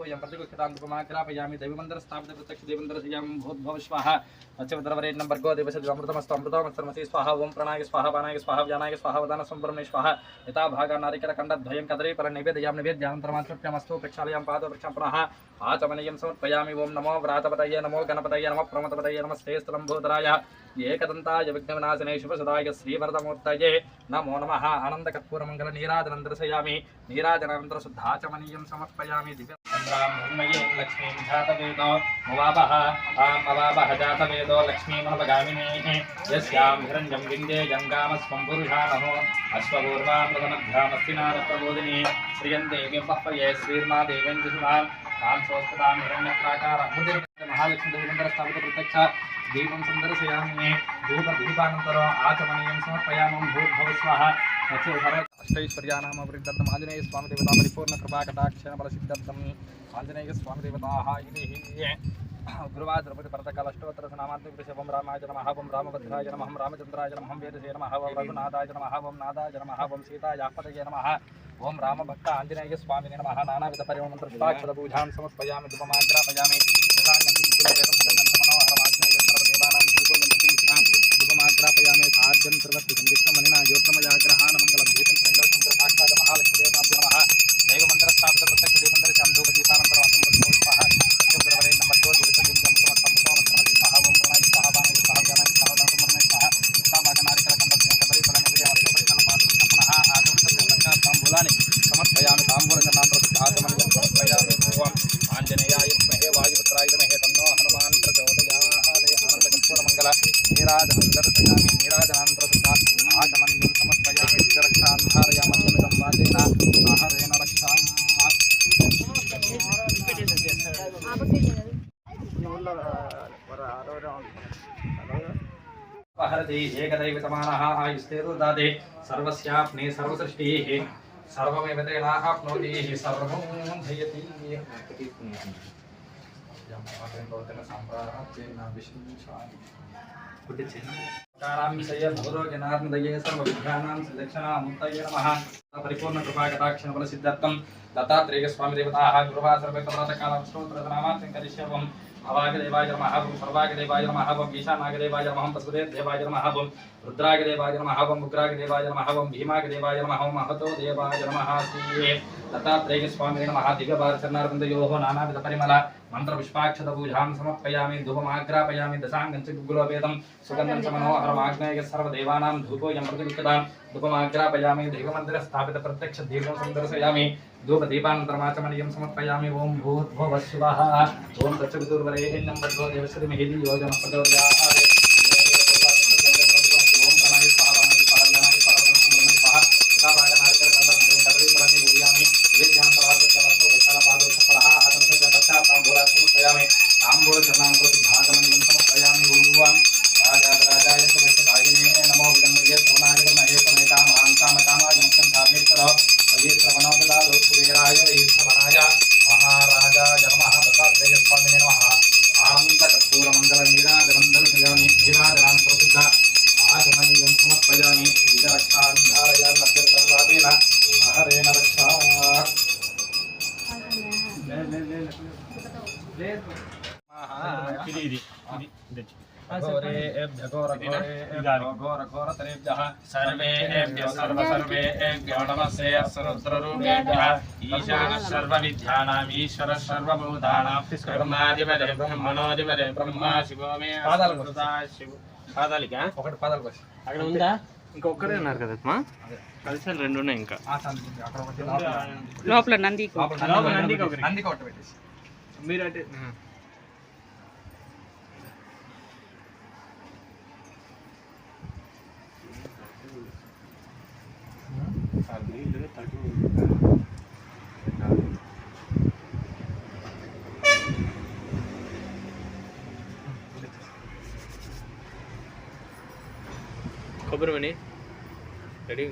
धूपोऽयं प्रतिगृह्यतां धूपमाग्रापयामि दैवमन्दिरस्थापितप्रत्यक्षदेवमन्दिरस्यां भूद्भव स्वाहा तच्चवद्रवरेण्यं भर्गो देवस्य अमृतमस्तु अमृतमस्तर्मसि स्वाहा ओं प्रणाय स्वाहा पानाय स्वाहा व्यानाय स्वाहा वदान संब्रह्मणे स्वाहा यथा भागा नारिकेलखण्डद्वयं कदलीफलनिवेदयां निवेद्यानन्तरमाचमस्तु प्रक्षालयां पादप्रक्षां पुनः आचमनीयं समर्पयामि ओं नमो व्रातपतये नमो गणपतये नमः प्रमथपतये नमस्ते स्तम्भोदराय एकदन्ताय विघ्नविनाशिने शुभसदाय श्रीवरदमूर्तये नमो नमः आनन्दकर्पूरमङ्गल नीराजनं दर्शयामि नीराजनानन्तरं शुद्धाचमनीयं समर्पयामि दिव्यमये लक्ष्मीं जातवेदो मवापः अवापः जातवेदो लक्ष्मीमवगामिनीः यस्यां हिरण्यं विन्दे गङ्गामस्वं पुरुषाणो अश्वपूर्वामृतमध्यामस्तिनादप्रबोधिनी श्रियं देवीं पह्वये श्रीर्मा देवेन्द्रसुधां तां स्वस्तां हिरण्यप्राकार महालक्ष्मीदेवीमन्दिरस्थापित प्रत्यक्ष दीपं संदर्शयामि धूपदीपानन्तरम् आचमनीयं समर्पयामि भूर्भुवः स्वाहा अष्टैश्वर्यानां वृद्धम् आञ्जनेय स्वामी देवता परिपूर्ण कृपा कटाक्षेण बलसिद्धम् आञ्जनेय स्वामी देवताः इति गुरुवार द्रौपदी परतकाल अष्टोत्तर नामांतरिक विषयं रामाय नमः ओं रामभद्राय नमः रामचंद्राय नमः वेदसे नमः ओं रघुनाथाय नमः ओं नाथाय नमः ओं सीतायापतये नमः ओं रामभक्त आञ्जनेय स्वामिने नमः नानाविध परिमलमन्त्रपुष्पाक्षर पूजां समर्पयामि धूपमाग्रापयामि धूपमाग्रापयामि साध्यं सर्वत्र संदिग्धमनिना योत्तमयाग्रहान् मङ्गलं दीपं त्रैलोक्यं साक्षात् महालक्ष्मीदेवताभ्यो नमः दैवमन्दिरस्थापित प्रत्यक्षदीपमन्दिरस्यां धूपदीपानन्तरं स्वाहा समर्पयामि ताम्बूलचनान्तरं समर्पयामि आञ्जनेयाय विद्महे वायुपुत्राय धीमहि तन्नो हनुमान् प्रचोदयात् आनन्दकर्पूरमङ्गल नीराजनं दर्शयामि नीराजनान्तरं आचमनीयं समर्पयामि दिगरक्षां धारयामि मध्यमिदं वाजेन आहारेण रक्षाम् हरति एकदैवतमानः आयुस्तेरुदाते सर्वस्याप्ने सर्वसृष्टिः सर्वमेव तेनाप्नोति सर्वं जयति परिपूर्ण कृपा कटाक्षेण बलसिद्धर्थं दत्तात्रेय स्वामी देवताः गुरुवार सर्वकालं स्तोत्रनामार्चनं करिष्यामि अवागदेवाय नमः ओं सर्वागदेवाय नमः ओं ईशानागदेवाय नमः ओं वसुदेवाय नमः ओं रुद्रागदेवाय नमः ओं उग्रागदेवाय नमः ओं भीमागदेवाय नमः ओं महतो देवाय नमः श्री दत्तात्रेय स्वामिने नमः दिव्यभारचरणारविन्दयोः नानाविध परिमल मंत्रपुष्पाक्षत पूजां समर्पयामि धूपमाग्रापयामि दशाङ्गं च गुग्गुलोपेतं सुगन्धं च मनोहरमाग्नेय सर्वदेवानां धूपोऽयं प्रतिगृह्यतां धूपमाग्रापयामि दैवमन्दिरस्थापित प्रत्यक्ष दीपं संदर्शयामि धूपदीपानन्तरमाचमनीयं समर्पयामि ओं भूर्भुवः स्वः ओं तच्चवितुर्वरेण्यं भर्गो देवस्य धीमहि धियो यो नः प्रचोदयात् ओं प्रणय स्वाहा पानाय स्वाहा व्यानाय स्वाहा वदान संब्रह्मणे स्वाहा यथा भागा नारिकेलखण्डद्वयं कदलीफलानि पूजयामि निवेद्यानन्तरमाचमस्तु प्रक्षालपादोक्षफलः आचमनस्य तस्यात् ताम्बूलात् समर्पयामि ताम्बूलचरणान्तरं शुद्धाचमनीयं समर्पयामि ओं राजाय सुभद्रायिने नमो विदम्बये सोनाय विद्महे समेकामां कामकामाय मुख्यं धामेश्वरः श्रवणोदारो कुबेराय ईश्वराय महाराजाय नमः दत्तात्रेय स्वामिने नमः आनन्दकर्पूरमङ्गल नीराजनं दर्शयामि नीराजनानन्तरं शुद्ध आचमनीयं समर्पयामि विजरक्षां धारयामि मध्यसर्वादेन आहरेण रक्षा घोरघोरतरेभ्यः सर्वेभ्यो नमस्ते रुद्ररूपेभ्यः ईशानः सर्वविद्यानाम् ईश्वरः सर्वभूतानां ब्रह्माधिपते ब्रह्मणोधिपते ब्रह्मा शिवो मे పాదాలికా ఒకటి పాదాలకు వచ్చి అక్కడ ఉందా ఇంకొకరే ఉన్నారు కదా కలిసి రెండు ఉన్నాయి ఇంకా లోపల నందికి ఒకటి పెట్టేసి మీరు అంటే కొబ్బరి మనీ రెడీ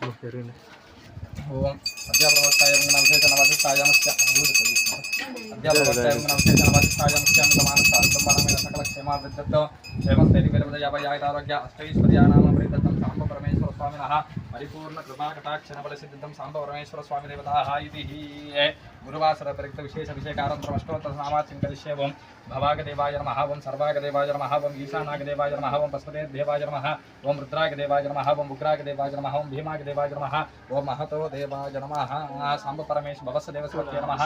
ఓం అధ్యాపకవత్తాయ గుణవిశేషణ వశిష్టాయమస్య అధ్యాపకవత్తాయ గుణవిశేషణ వశిష్టాయమస్య మానసాంబరమైన సకల క్షేమాభివృద్ధో క్షేమస్థైర్య విరవదయాభయారోగ్య అష్టైశ్వర్యానామ ప్రతిదత్తం సాంబ పరమేశ్వర స్వామినః పరిపూర్ణ కృపాకటాక్షణ బలసిద్ధం సాంబ పరమేశ్వర స్వామి దేవతాః ఇది గురువాసర పరిక్త విశేష విశేషానంతరం అష్టోత్తర నామార్చన కరిష్యే. ఓం భవాగదేవాయ నమః, ఓం సర్వాగదేవాయ నమః, ఓం ఈశానాగదేవాయ నమః, ఓం పశుపతేదేవాయ నమః, ఓం రుద్రాగదేవాయ నమః, ఓం ఉగ్రాగదేవాయ నమః, ఓం భీమాగదేవాయ నమః, ఓం మహతో దేవాయ నమః. సాంబ పరమేశ్వర భవస్య దేవస్వత్యే నమః,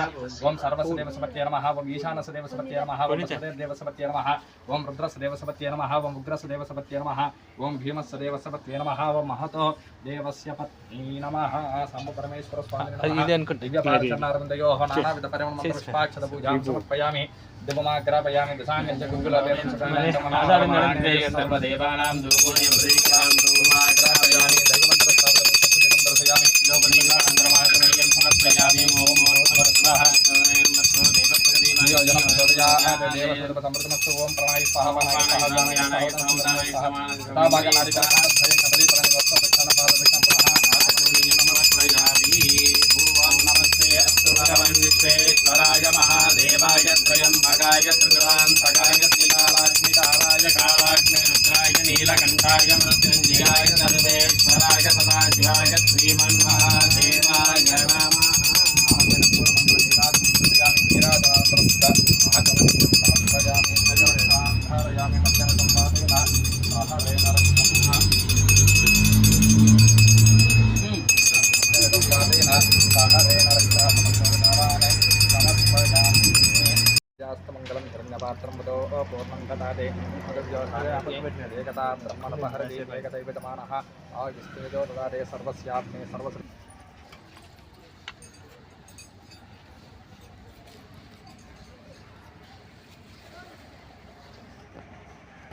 ఓం సర్వస్య దేవస్వత్యే నమః, ఓం ఈశానస్య దేవస్వత్యే నమః, ఓం పశుపతేదేవస్వత్యే నమః, ఓం రుద్రస్య దేవస్వత్యే నమః, ఓం ఉగ్రస్య దేవస్వత్యే నమః, ఓం భీమస్య దేవస్వత్యే నమః, ఓం మహతో దేవస్య పత్ని నమః. సాంబ పరమేశ్వర స్వామి దివ్యపార్చనారవిందయోః నానావిధ పరిమళ పుష్పాక్షత పూజాం సమర్పయామి. దివమాగ్రాపయామి దశాంగం చ గుగ్గులవేదం సర్వదేవానాం ధూపోయం శ్రీకరాం ధూమాగ్రాపయామి దైవమంత్ర స్థాపనం దర్శయామి లోపలింగానందరమాచమయ్యం సమర్పయామి. ఓం భూర్భువః స్వః దేవస్వదేవాయ దేవస్వదేవ సమృద్ధమస్తు. ఓం ప్రణాయ స్వాహా ప్రణాయ స్వాహా తాభాగనాదికాద్భయం కదలి పదని వస్త దక్షిణ పాదదక్షిణ పునః సమర్పయామి. ఓం నమస్తే అస్తు భగవన్ విశ్వేశ్వరాయ మహాదేవాయ త్రయంబకాయ త్రిపురాంతకాయ త్రికాలాగ్నికాలాయ కాలాగ్ని రుద్రాయ నీలకంఠాయ మృత్యుంజయాయ సర్వేశ్వరాయ సదాశివాయ శ్రీమన్మహాదేవాయ నమః. మంగళం ధన్యపాత్రం వదో పూర్ణం కటాదే ఏకదా బ్రహ్మణపహరదే ఏకదైవతమానః ఆయుస్తేజో దదాదే సర్వస్యాత్మే సర్వస్.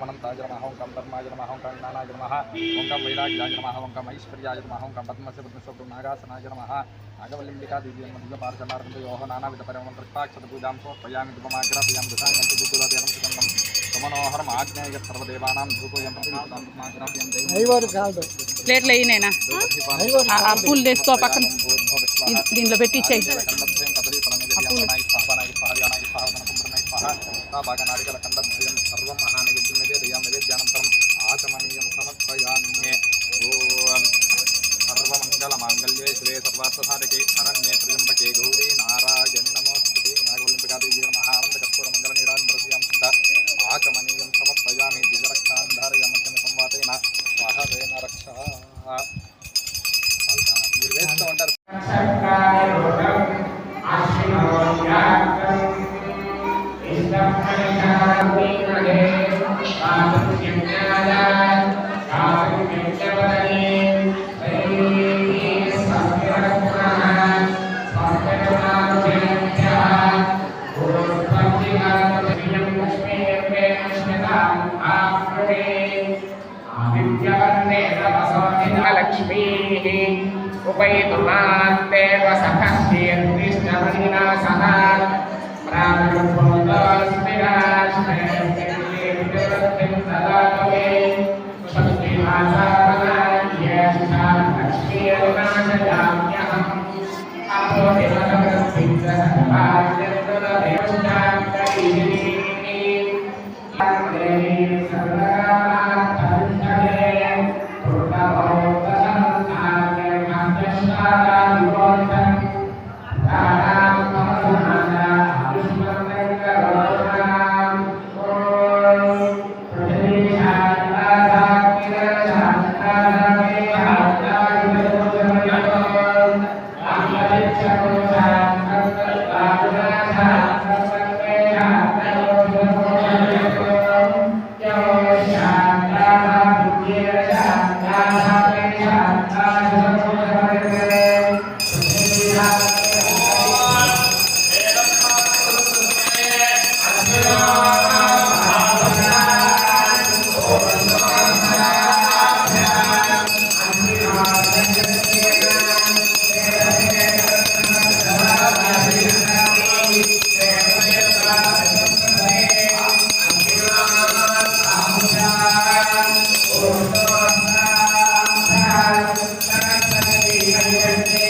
మనం తాజనమః ఓం కం ధర్మాజనమః ఓం కం జ్ఞానాజనమః ఓం కం వైరాగ్యాజనమః ఓం కం ఐశ్వర్యాజనమః ఓం కం పద్మస్య పద్మశోభం నాగాసనాజనమః నాగవల్లింబికా దివ్యమార్గనారవిందయోః నానావిధ పరిమళ పుష్పాక్షత పూజాం సమర్పయామి. ధూపమాగ్రాపయామి దశాంగం చ గుగ్గులవేదం సుగంధం సమనోహరం ఆగ్నేయ సర్వదేవానాం ధూపోయం ప్రతిమాగ్రాపయం ప్లేట్లో అయినా పూలు తెచ్చుకో పక్కన దీంట్లో పెట్టి ఇచ్చేయి. భాగనారికల కండద్వయం సర్వం మహానైవేద్యం నివేదయామి. నివేద్యానంతరం ఆచమనీయం సమర్పయామి. ఓం సర్వమంగళమాంగళ్యే శివే సర్వార్థసాధకే శరణ్యే త్ర్యంబకే గౌరీ నారాయణి నమోస్తుతే. నాగవల్లింబికాదేవి నమః. ఆనందకర్పూరమంగళ నీరాంబరస్యాం శుద్ధ ఆచమనీయం సమర్పయామి. దివ్యరక్షాం ధారయామధ్యమ సంవాతేన స్వాహవేన రక్ష. మీరు వేస్తూ ఉంటారు. లక్ష్మీ ఉపైతుమాంతే వసః శ్రీలక్ష్మీ